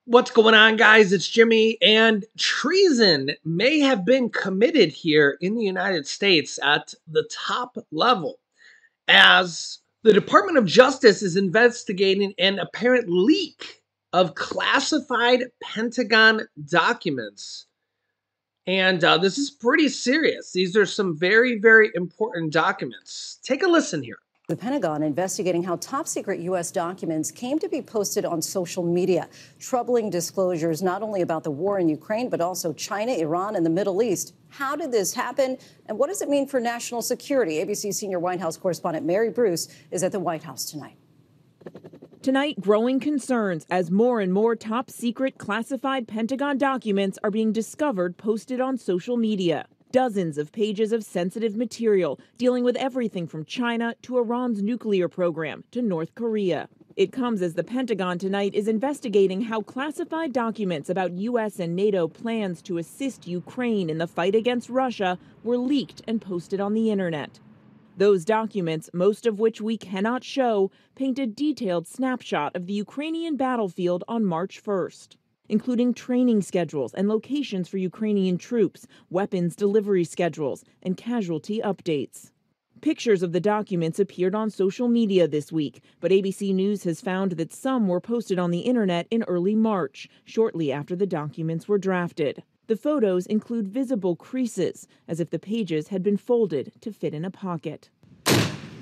What's going on, guys? It's Jimmy, and treason may have been committed here in the United States at the top level, as the Department of Justice is investigating an apparent leak of classified Pentagon documents. And this is pretty serious. These are some very, very important documents. Take a listen here. The Pentagon investigating how top-secret U.S. documents came to be posted on social media. Troubling disclosures not only about the war in Ukraine, but also China, Iran, and the Middle East. How did this happen, and what does it mean for national security? ABC senior White House correspondent Mary Bruce is at the White House tonight. Tonight, growing concerns as more and more top-secret classified Pentagon documents are being discovered posted on social media. Dozens of pages of sensitive material dealing with everything from China to Iran's nuclear program to North Korea. It comes as the Pentagon tonight is investigating how classified documents about U.S. and NATO plans to assist Ukraine in the fight against Russia were leaked and posted on the internet. Those documents, most of which we cannot show, paint a detailed snapshot of the Ukrainian battlefield on March 1st. Including training schedules and locations for Ukrainian troops, weapons delivery schedules, and casualty updates. Pictures of the documents appeared on social media this week, but ABC News has found that some were posted on the internet in early March, shortly after the documents were drafted. The photos include visible creases, as if the pages had been folded to fit in a pocket.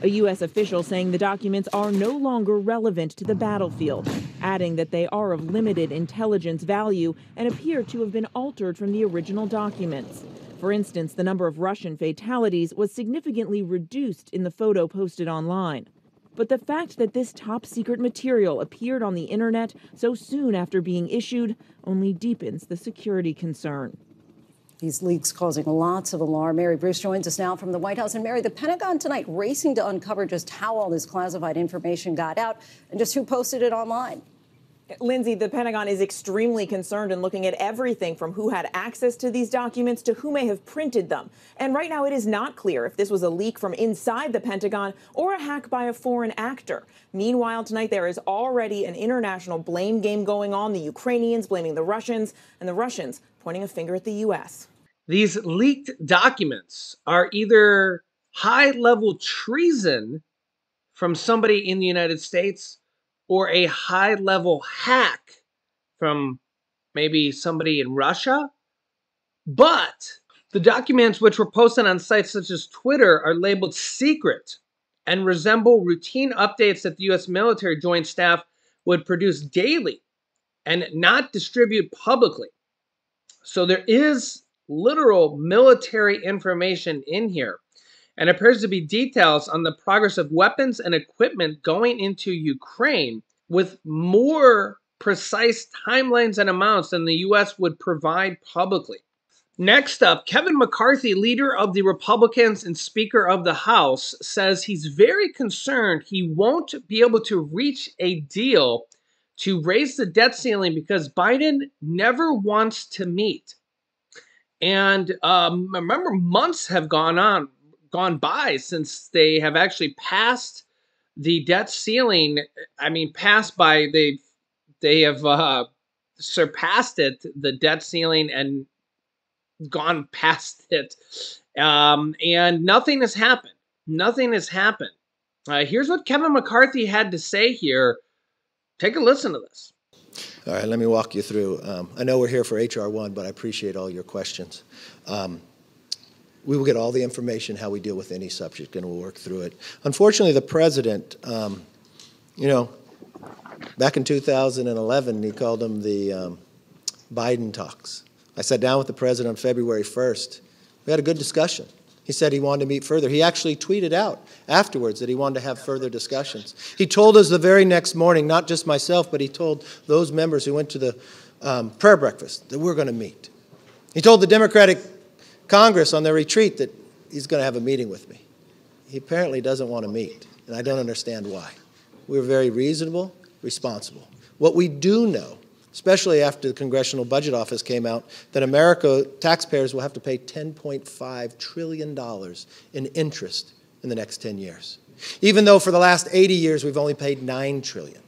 A U.S. official saying the documents are no longer relevant to the battlefield, adding that they are of limited intelligence value and appear to have been altered from the original documents. For instance, the number of Russian fatalities was significantly reduced in the photo posted online. But the fact that this top-secret material appeared on the internet so soon after being issued only deepens the security concern. These leaks causing lots of alarm. Mary Bruce joins us now from the White House. And Mary, the Pentagon tonight racing to uncover just how all this classified information got out and just who posted it online. Lindsay, the Pentagon is extremely concerned and looking at everything from who had access to these documents to who may have printed them. And right now it is not clear if this was a leak from inside the Pentagon or a hack by a foreign actor. Meanwhile, tonight there is already an international blame game going on, the Ukrainians blaming the Russians and the Russians pointing a finger at the U.S. These leaked documents are either high-level treason from somebody in the United States or a high-level hack from maybe somebody in Russia. But the documents, which were posted on sites such as Twitter, are labeled secret and resemble routine updates that the U.S. military joint staff would produce daily and not distribute publicly. So there is literal military information in here, and appears to be details on the progress of weapons and equipment going into Ukraine with more precise timelines and amounts than the U.S. would provide publicly. Next up, Kevin McCarthy, leader of the Republicans and Speaker of the House, says he's very concerned he won't be able to reach a deal to raise the debt ceiling because Biden never wants to meet. And remember, months have gone by since they have actually passed the debt ceiling. I mean, they have surpassed it, the debt ceiling, and gone past it. And nothing has happened. Nothing has happened. Here's what Kevin McCarthy had to say here. Take a listen to this. All right, let me walk you through. I know we're here for H.R. 1, but I appreciate all your questions. We will get all the information how we deal with any subject, and we'll work through it. Unfortunately, the president, back in 2011, he called them the Biden talks. I sat down with the president on February 1st. We had a good discussion. He said he wanted to meet further. He actually tweeted out afterwards that he wanted to have further discussions. He told us the very next morning, not just myself, but he told those members who went to the prayer breakfast that we're going to meet. He told the Democratic Congress on their retreat that he's going to have a meeting with me. He apparently doesn't want to meet, and I don't understand why. We're very reasonable, responsible. What we do know, especially after the Congressional Budget Office came out, that America, taxpayers will have to pay $10.5 trillion in interest in the next 10 years. Even though for the last 80 years we've only paid $9 trillion.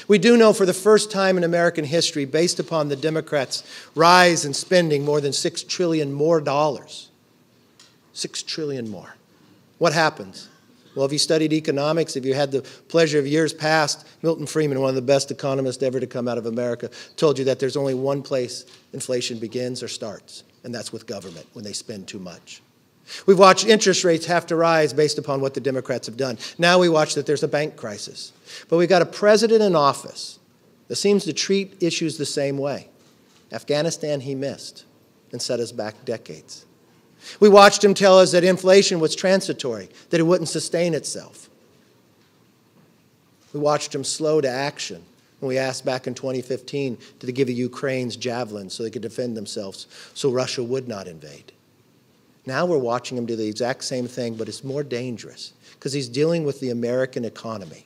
We do know for the first time in American history, based upon the Democrats' rise in spending more than $6 trillion more dollars. $6 trillion more. What happens? Well, if you studied economics, if you had the pleasure of years past, Milton Friedman, one of the best economists ever to come out of America, told you that there's only one place inflation begins or starts, and that's with government, when they spend too much. We've watched interest rates have to rise based upon what the Democrats have done. Now we watch that there's a bank crisis. But we've got a president in office that seems to treat issues the same way. Afghanistan he missed and set us back decades. We watched him tell us that inflation was transitory, that it wouldn't sustain itself. We watched him slow to action when we asked back in 2015 to give the Ukrainians javelins so they could defend themselves, so Russia would not invade. Now we're watching him do the exact same thing, but it's more dangerous because he's dealing with the American economy.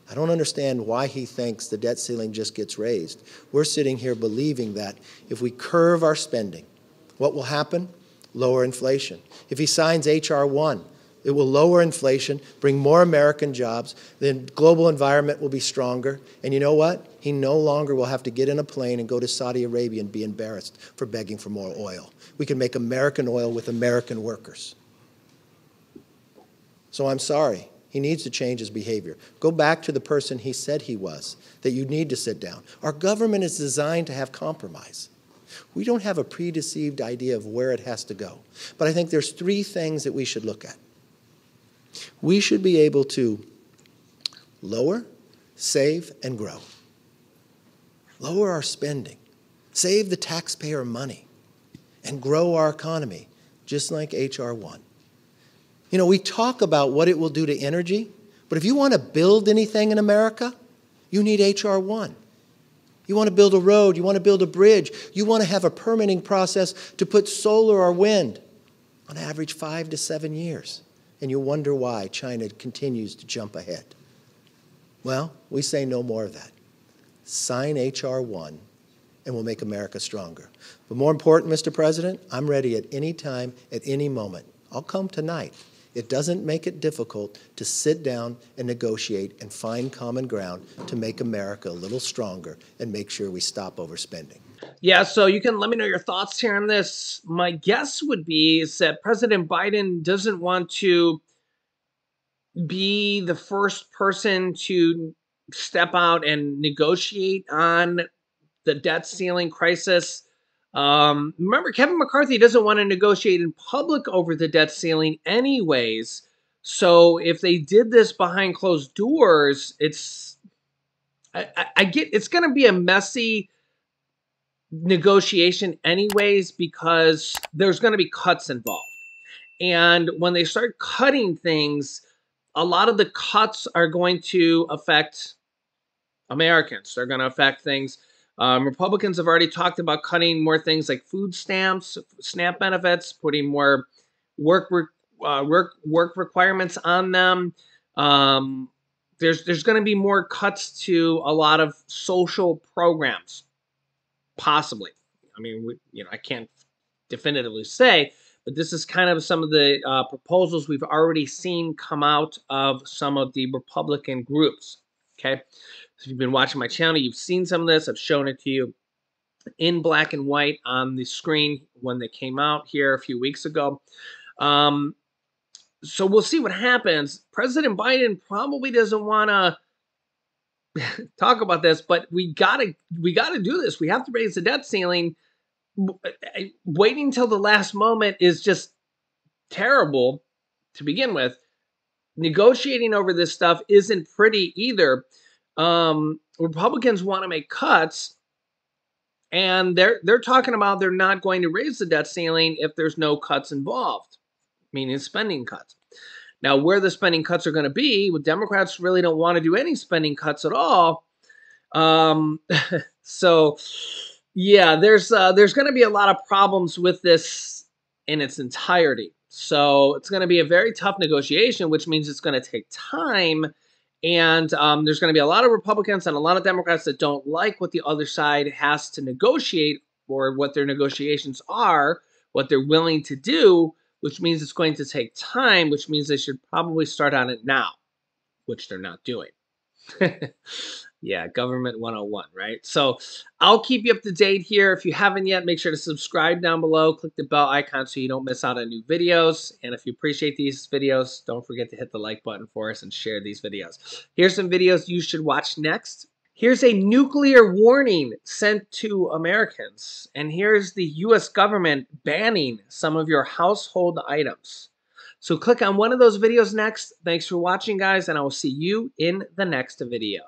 I don't understand why he thinks the debt ceiling just gets raised. We're sitting here believing that if we curve our spending, what will happen? Lower inflation. If he signs H.R. 1, it will lower inflation, bring more American jobs, the global environment will be stronger, and you know what? He no longer will have to get in a plane and go to Saudi Arabia and be embarrassed for begging for more oil. We can make American oil with American workers. So I'm sorry. He needs to change his behavior. Go back to the person he said he was, that you need to sit down. Our government is designed to have compromise. We don't have a predeceived idea of where it has to go. But I think there's three things that we should look at. We should be able to lower, save, and grow. Lower our spending, save the taxpayer money, and grow our economy, just like H.R. 1. You know, we talk about what it will do to energy, but if you want to build anything in America, you need H.R. 1. You want to build a road, you want to build a bridge, you want to have a permitting process to put solar or wind, on average 5 to 7 years. And you wonder why China continues to jump ahead. Well, we say no more of that. Sign H.R. 1 and we'll make America stronger. But more important, Mr. President, I'm ready at any time, at any moment. I'll come tonight. It doesn't make it difficult to sit down and negotiate and find common ground to make America a little stronger and make sure we stop overspending. Yeah, so you can let me know your thoughts here on this. My guess would be is that President Biden doesn't want to be the first person to step out and negotiate on the debt ceiling crisis. Remember, Kevin McCarthy doesn't want to negotiate in public over the debt ceiling anyways. So if they did this behind closed doors, I get it's going to be a messy negotiation anyways because there's going to be cuts involved. And when they start cutting things, a lot of the cuts are going to affect Americans. They're going to affect things. Republicans have already talked about cutting more things like food stamps, SNAP benefits, putting more work requirements on them. There's going to be more cuts to a lot of social programs, possibly. I mean, I can't definitively say, but this is kind of some of the proposals we've already seen come out of some of the Republican groups. Okay. So if you've been watching my channel, you've seen some of this. I've shown it to you in black and white on the screen when they came out here a few weeks ago. So we'll see what happens. President Biden probably doesn't want to talk about this, but we gotta do this. We have to raise the debt ceiling. Waiting until the last moment is just terrible to begin with. Negotiating over this stuff isn't pretty either. Republicans want to make cuts, and they're talking about they're not going to raise the debt ceiling if there's no cuts involved, meaning spending cuts. Now, where the spending cuts are going to be, well, Democrats really don't want to do any spending cuts at all. So, yeah, there's going to be a lot of problems with this in its entirety. So it's going to be a very tough negotiation, which means it's going to take time. And there's going to be a lot of Republicans and a lot of Democrats that don't like what the other side has to negotiate or what their negotiations are, what they're willing to do, which means it's going to take time, which means they should probably start on it now, which they're not doing. Yeah, government 101, right? So I'll keep you up to date here. If you haven't yet, make sure to subscribe down below. Click the bell icon so you don't miss out on new videos. And if you appreciate these videos, don't forget to hit the like button for us and share these videos. Here's some videos you should watch next. Here's a nuclear warning sent to Americans. And here's the US government banning some of your household items. So click on one of those videos next. Thanks for watching, guys, and I will see you in the next video.